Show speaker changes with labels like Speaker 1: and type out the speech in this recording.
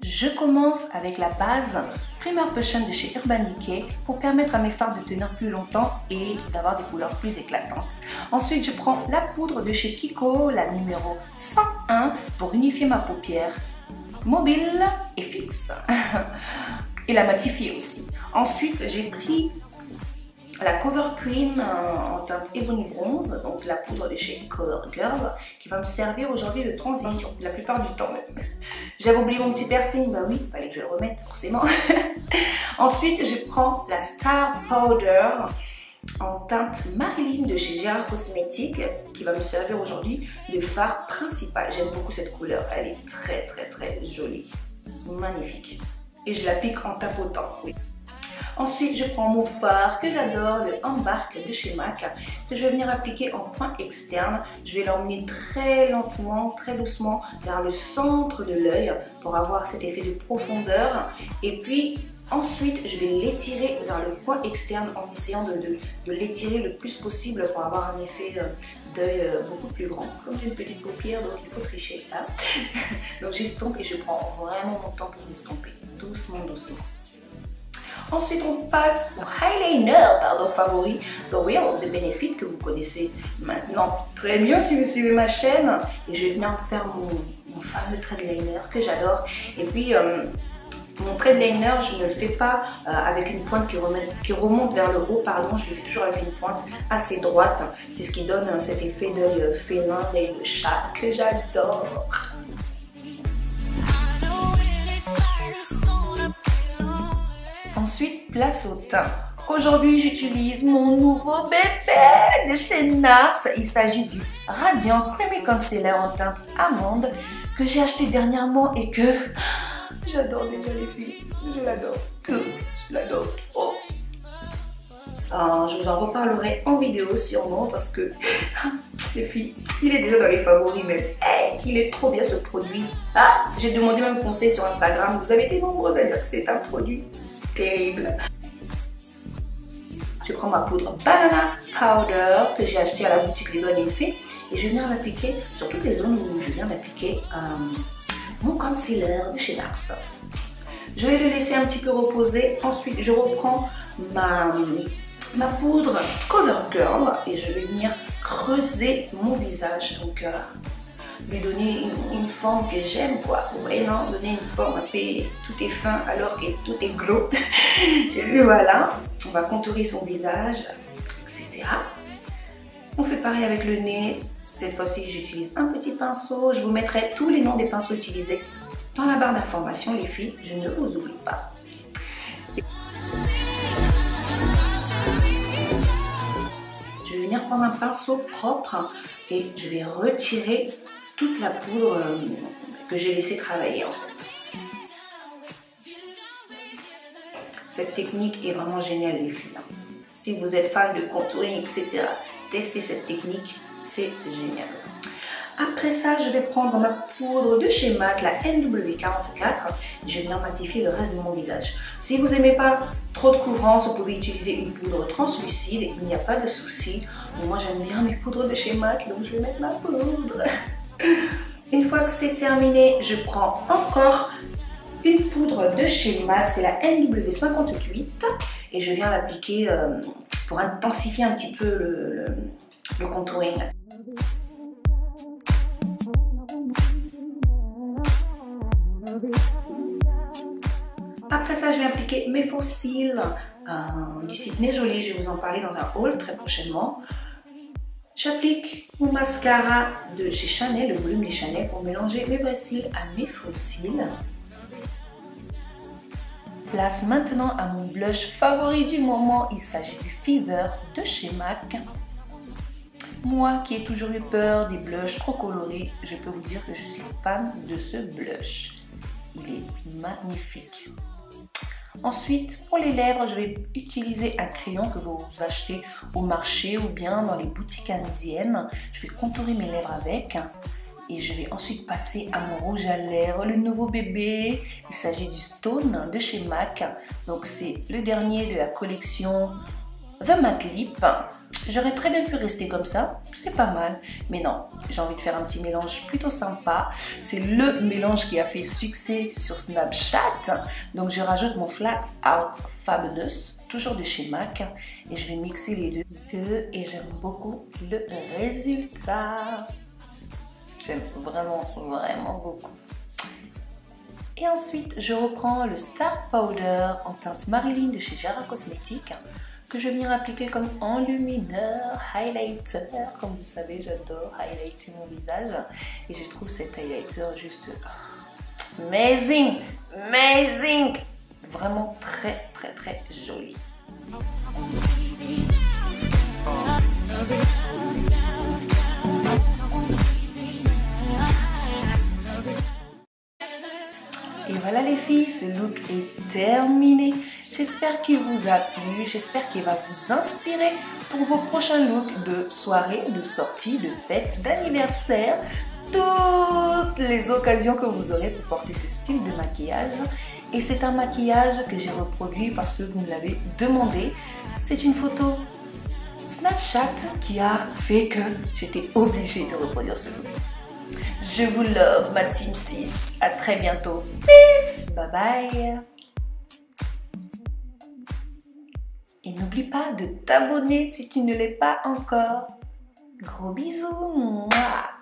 Speaker 1: Je commence avec la base Primer Potion de chez Urban Decay pour permettre à mes fards de tenir plus longtemps et d'avoir des couleurs plus éclatantes. Ensuite, je prends la poudre de chez Kiko, la numéro 101, pour unifier ma paupière mobile et fixe et la matifier aussi. Ensuite, j'ai pris la Cover Queen en teinte Ebony Bronze, donc la poudre de chez Cover Girl, qui va me servir aujourd'hui de transition, la plupart du temps même. J'avais oublié mon petit piercing, bah oui, il fallait que je le remette forcément. Ensuite, je prends la Star Powder en teinte Marilyn de chez Gérard Cosmétiques, qui va me servir aujourd'hui de fard principal. J'aime beaucoup cette couleur, elle est très très très jolie, magnifique. Et je l'applique en tapotant, oui. Ensuite, je prends mon fard que j'adore, le Embark de chez MAC, que je vais venir appliquer en point externe. Je vais l'emmener très lentement, très doucement vers le centre de l'œil pour avoir cet effet de profondeur. Et puis, ensuite, je vais l'étirer vers le point externe en essayant de l'étirer le plus possible pour avoir un effet d'œil beaucoup plus grand. Comme j'ai une petite paupière, donc il faut tricher. Hein. Donc j'estompe et je prends vraiment mon temps pour l'estomper, doucement, doucement. Ensuite, on passe au eyeliner favori, The Real de Benefit, que vous connaissez maintenant très bien si vous suivez ma chaîne. Et je vais venir faire mon fameux trait de liner que j'adore. Et puis, mon trait de liner, je ne le fais pas avec une pointe qui remonte vers le haut, pardon. Je le fais toujours avec une pointe assez droite. C'est ce qui donne cet effet d'œil félin, d'œil de chat que j'adore. Ensuite, place au teint. Aujourd'hui, j'utilise mon nouveau bébé de chez NARS. Il s'agit du Radiant Creamy Concealer en teinte amande que j'ai acheté dernièrement et que j'adore déjà les filles. Je l'adore. Je l'adore. Oh. Je vous en reparlerai en vidéo sûrement parce que les filles, il est déjà dans les favoris même. Hey, il est trop bien ce produit. Ah, j'ai demandé même conseil sur Instagram. Vous avez été nombreux à dire que c'est un produit terrible. Je prends ma poudre Banana Powder que j'ai acheté à la boutique Les Doigts Faits et je viens l'appliquer sur toutes les zones où je viens d'appliquer mon concealer de chez NARS. Je vais le laisser un petit peu reposer. Ensuite, je reprends ma poudre Cover Girl et je vais venir creuser mon visage, donc lui donner une forme que j'aime, quoi. Vous voyez, non, donner une forme un peu, tout est fin alors que tout est gros. Et puis voilà, on va contourer son visage, etc. On fait pareil avec le nez. Cette fois-ci, j'utilise un petit pinceau. Je vous mettrai tous les noms des pinceaux utilisés dans la barre d'informations, les filles. Je ne vous oublie pas. Je vais venir prendre un pinceau propre et je vais retirer toute la poudre que j'ai laissé travailler en fait. Cette technique est vraiment géniale les filles. Si vous êtes fan de contouring, etc., testez cette technique, c'est génial. Après ça, je vais prendre ma poudre de chez MAC, la NW44, et je vais venir matifier le reste de mon visage. Si vous n'aimez pas trop de couvrance, vous pouvez utiliser une poudre translucide, il n'y a pas de souci. Mais moi, j'aime bien mes poudres de chez MAC, donc je vais mettre ma poudre. Une fois que c'est terminé, je prends encore une poudre de chez MAC, c'est la NW58, et je viens l'appliquer pour intensifier un petit peu le contouring. Après ça, je vais appliquer mes faux cils du site Nez Jolie. Je vais vous en parler dans un haul très prochainement. J'applique mon mascara de chez Chanel, le volume des Chanel, pour mélanger mes vrais cils à mes faux cils. Place maintenant à mon blush favori du moment. Il s'agit du Fever de chez MAC. Moi qui ai toujours eu peur des blushs trop colorés, je peux vous dire que je suis fan de ce blush. Il est magnifique. Ensuite, pour les lèvres, je vais utiliser un crayon que vous achetez au marché ou bien dans les boutiques indiennes. Je vais contourer mes lèvres avec. Et je vais ensuite passer à mon rouge à lèvres, le nouveau bébé. Il s'agit du Stone de chez MAC. Donc c'est le dernier de la collection The Matte Lip. J'aurais très bien pu rester comme ça, c'est pas mal. Mais non, j'ai envie de faire un petit mélange plutôt sympa. C'est le mélange qui a fait succès sur Snapchat. Donc je rajoute mon Flat Out Fabulous, toujours de chez MAC. Et je vais mixer les deux et j'aime beaucoup le résultat. J'aime vraiment, vraiment beaucoup. Et ensuite, je reprends le Star Powder en teinte Marilyn de chez Jara Cosmetics que je vais venir appliquer comme enlumineur, highlighter. Comme vous savez, j'adore highlighter mon visage. Et je trouve cet highlighter juste amazing, amazing. Vraiment très, très, très joli. Et voilà les filles, ce look est terminé. J'espère qu'il vous a plu, j'espère qu'il va vous inspirer pour vos prochains looks de soirée, de sortie, de fête, d'anniversaire, toutes les occasions que vous aurez pour porter ce style de maquillage. Et c'est un maquillage que j'ai reproduit parce que vous me l'avez demandé. C'est une photo Snapchat qui a fait que j'étais obligée de reproduire ce look. Je vous love, ma team 6. À très bientôt. Peace. Bye bye. Et n'oublie pas de t'abonner si tu ne l'es pas encore. Gros bisous. Mouah.